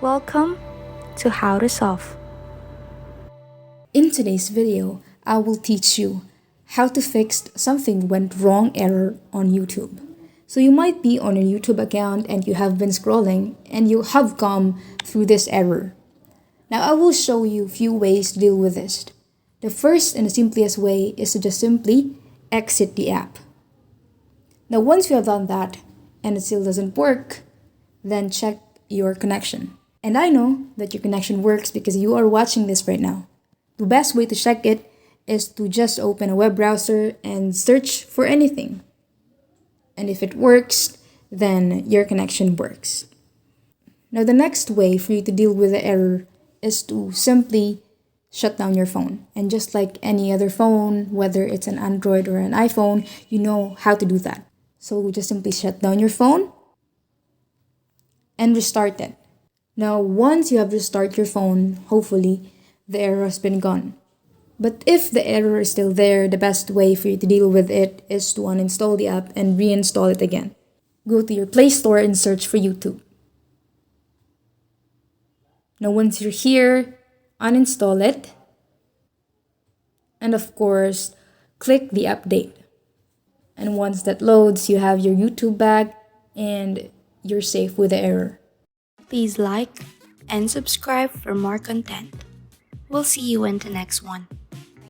Welcome to How to Solve. In today's video, I will teach you how to fix something went wrong error on YouTube. So you might be on a YouTube account and you have been scrolling and you have come through this error. Now I will show you a few ways to deal with this. The first and the simplest way is to just simply exit the app. Now once you have done that and it still doesn't work, then check your connection. And I know that your connection works because you are watching this right now. The best way to check it is to just open a web browser and search for anything. And if it works, then your connection works. Now the next way for you to deal with the error is to simply shut down your phone. And just like any other phone, whether it's an Android or an iPhone, you know how to do that. So just simply shut down your phone and restart it. Now, once you have restarted your phone, hopefully, the error has been gone. But if the error is still there, the best way for you to deal with it is to uninstall the app and reinstall it again. Go to your Play Store and search for YouTube. Now, once you're here, uninstall it. And of course, click the update. And once that loads, you have your YouTube back and you're safe with the error. Please like and subscribe for more content. We'll see you in the next one.